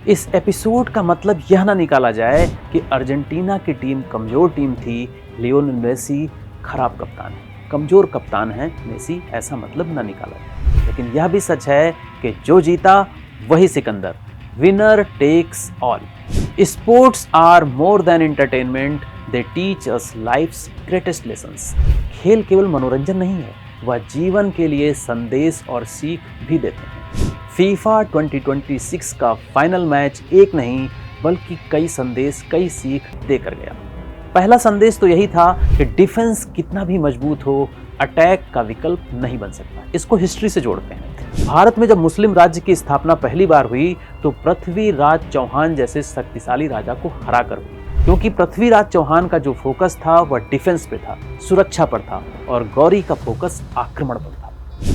इस एपिसोड का मतलब यह ना निकाला जाए कि अर्जेंटीना की टीम कमज़ोर टीम थी, लियोनेल मेसी खराब कप्तान है, कमज़ोर कप्तान है मेसी, ऐसा मतलब ना निकाला जाए। लेकिन यह भी सच है कि जो जीता वही Sikandar, winner takes all. Sports are more than entertainment, they teach us life's greatest lessons. खेल केवल मनोरंजन नहीं है, वह जीवन के लिए संदेश और सीख भी देते हैं। फीफा 2026 का फाइनल मैच एक नहीं बल्कि कई संदेश, कई सीख देकर गया। पहला संदेश तो यही था कि डिफेंस कितना भी मजबूत हो, अटैक का विकल्प नहीं बन सकता। इसको हिस्ट्री से जोड़ते हैं। भारत में जब मुस्लिम राज्य की स्थापना पहली बार हुई तो पृथ्वीराज चौहान जैसे शक्तिशाली राजा को हराकर हुई, क्योंकि पृथ्वीराज चौहान का जो फोकस था वह डिफेंस पे था, सुरक्षा पर था, और गौरी का फोकस आक्रमण पर था।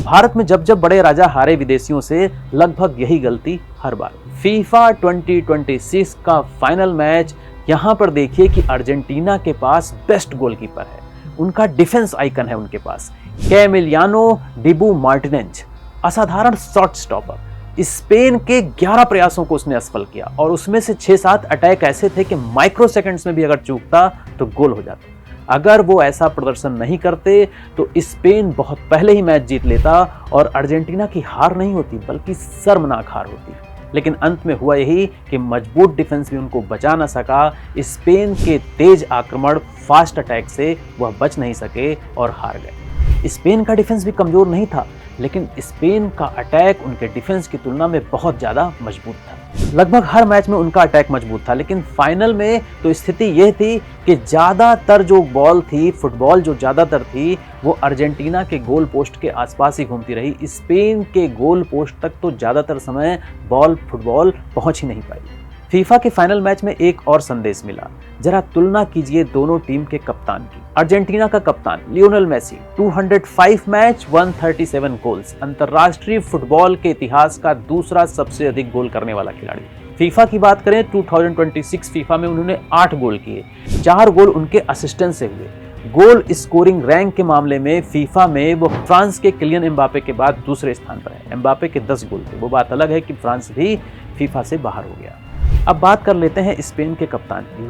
भारत में जब जब बड़े राजा हारे विदेशियों से, लगभग यही गलती हर बार। फीफा 2026 का फाइनल मैच, यहाँ पर देखिए कि अर्जेंटीना के पास बेस्ट गोलकीपर है, उनका डिफेंस आइकन है उनके पास, कैमिलियानो डिबू मार्टिनेज, असाधारण शॉट स्टॉपर। स्पेन के 11 प्रयासों को उसने असफल किया और उसमें से 6-7 अटैक ऐसे थे कि माइक्रो सेकंड्स में भी अगर चूकता तो गोल हो जाता। अगर वो ऐसा प्रदर्शन नहीं करते तो स्पेन बहुत पहले ही मैच जीत लेता और अर्जेंटीना की हार नहीं होती बल्कि शर्मनाक हार होती। लेकिन अंत में हुआ यही कि मजबूत डिफेंस भी उनको बचा ना सका। स्पेन के तेज आक्रमण, फास्ट अटैक से वह बच नहीं सके और हार गए। स्पेन का डिफेंस भी कमजोर नहीं था, लेकिन स्पेन का अटैक उनके डिफेंस की तुलना में बहुत ज़्यादा मजबूत था। लगभग हर मैच में उनका अटैक मजबूत था, लेकिन फाइनल में तो स्थिति यह थी कि ज़्यादातर जो बॉल थी, फुटबॉल जो ज़्यादातर थी, वो अर्जेंटीना के गोल पोस्ट के आसपास ही घूमती रही। स्पेन के गोल पोस्ट तक तो ज़्यादातर समय बॉल, फुटबॉल पहुँच ही नहीं पाई। फीफा के फाइनल मैच में एक और संदेश मिला। जरा तुलना कीजिए दोनों टीम के कप्तान की। अर्जेंटीना का कप्तान लियोनेल मेसी, 205 मैच, 137 गोल्स, अंतर्राष्ट्रीय फुटबॉल के इतिहास का दूसरा सबसे अधिक गोल करने वाला खिलाड़ी। फीफा की बात करें, 2026 फीफा में उन्होंने 8 गोल किए, 4 गोल उनके असिस्टेंट से हुए। गोल स्कोरिंग रैंक के मामले में फीफा में वो फ्रांस के किलियन एम्बापे के बाद दूसरे स्थान पर है। एम्बापे के 10 गोल थे। वो बात अलग है कि फ्रांस भी फीफा से बाहर हो गया। अब बात कर लेते हैं स्पेन के कप्तान की,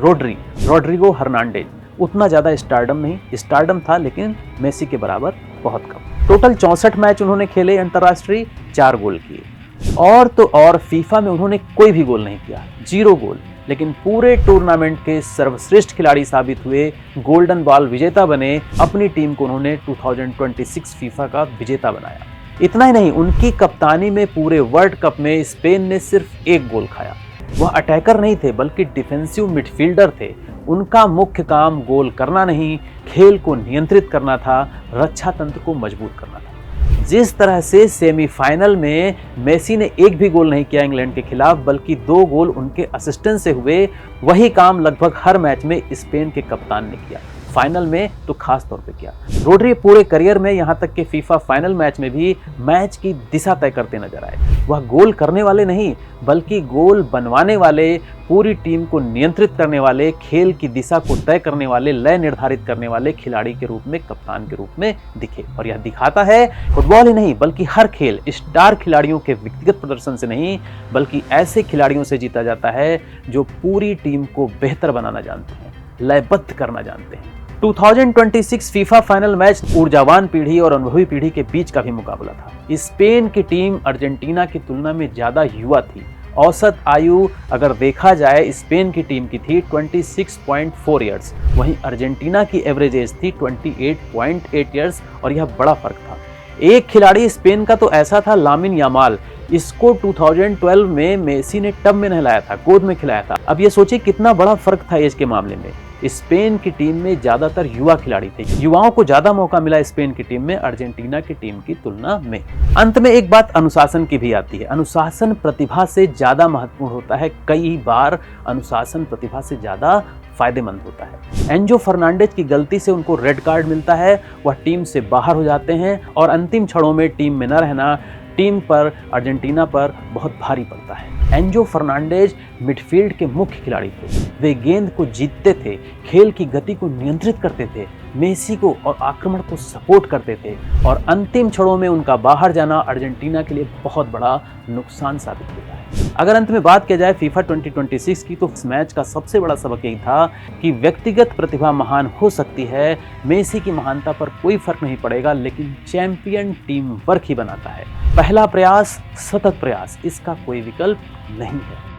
रोड्रिगो हर्नांडेज। उतना ज़्यादा स्टारडम नहीं, स्टारडम था लेकिन मेसी के बराबर बहुत कम। टोटल 64 मैच उन्होंने खेले अंतर्राष्ट्रीय, 4 गोल किए। और तो और फीफा में उन्होंने कोई भी गोल नहीं किया, 0 गोल, लेकिन पूरे टूर्नामेंट के सर्वश्रेष्ठ खिलाड़ी साबित हुए, गोल्डन बॉल विजेता बने। अपनी टीम को उन्होंने 2026 फीफा का विजेता बनाया। इतना ही नहीं, उनकी कप्तानी में पूरे वर्ल्ड कप में स्पेन ने सिर्फ 1 गोल खाया। वह अटैकर नहीं थे बल्कि डिफेंसिव मिडफील्डर थे। उनका मुख्य काम गोल करना नहीं, खेल को नियंत्रित करना था, रक्षा तंत्र को मजबूत करना था। जिस तरह से सेमीफाइनल में मेसी ने 1 भी गोल नहीं किया इंग्लैंड के खिलाफ, बल्कि 2 गोल उनके असिस्टेंट से हुए, वही काम लगभग हर मैच में स्पेन के कप्तान ने किया। फाइनल में तो खास तौर पे किया। रोड्री पूरे करियर में, यहाँ तक कि फीफा फाइनल मैच में भी मैच की दिशा तय करते नजर आए। वह गोल करने वाले नहीं बल्कि गोल बनवाने वाले, पूरी टीम को नियंत्रित करने वाले, खेल की दिशा को तय करने वाले, लय निर्धारित करने वाले खिलाड़ी के रूप में, कप्तान के रूप में दिखे। और यह दिखाता है फुटबॉल ही नहीं बल्कि हर खेल स्टार खिलाड़ियों के व्यक्तिगत प्रदर्शन से नहीं बल्कि ऐसे खिलाड़ियों से जीता जाता है जो पूरी टीम को बेहतर बनाना जानते हैं, लयबद्ध करना जानते हैं। 2026 फीफा फाइनल मैच ऊर्जावान पीढ़ी और अनुभवी पीढ़ी के बीच का भी मुकाबला था। स्पेन की टीम अर्जेंटीना की तुलना में ज्यादा युवा थी। औसत आयु अगर देखा जाए स्पेन की टीम की थी 26.4 ईयर्स, वहीं अर्जेंटीना की एवरेज एज थी 28.8 ईयर्स, और यह बड़ा फर्क था। एक खिलाड़ी स्पेन का तो ऐसा था, लामिन यामाल। इसको 2012 में मेसी ने टब में नहलाया था, गोद में खिलाया था। अब ये सोचिए कितना बड़ा फर्क था एज के मामले में। स्पेन की टीम में ज्यादातर युवा खिलाड़ी थे, युवाओं को ज्यादा मौका मिला स्पेन की टीम में अर्जेंटीना की टीम की तुलना में। अंत में एक बात अनुशासन की भी आती है। अनुशासन प्रतिभा से ज्यादा महत्वपूर्ण होता है, कई बार अनुशासन प्रतिभा से ज्यादा फायदेमंद होता है। एंजो फर्नांडेज की गलती से उनको रेड कार्ड मिलता है, वह टीम से बाहर हो जाते हैं और अंतिम क्षणों में टीम में न रहना टीम पर, अर्जेंटीना पर बहुत भारी पड़ता है। एंजो फर्नांडेज मिडफील्ड के मुख्य खिलाड़ी थे। वे गेंद को जीतते थे, खेल की गति को नियंत्रित करते थे, मेसी को और आक्रमण को सपोर्ट करते थे, और अंतिम क्षणों में उनका बाहर जाना अर्जेंटीना के लिए बहुत बड़ा नुकसान साबित होता है। अगर अंत में बात किया जाए फीफा 2026 की, तो इस मैच का सबसे बड़ा सबक यही था कि व्यक्तिगत प्रतिभा महान हो सकती है, मेसी की महानता पर कोई फर्क नहीं पड़ेगा, लेकिन चैंपियन टीम वर्क ही बनाता है। पहला प्रयास, सतत प्रयास, इसका कोई विकल्प नहीं है।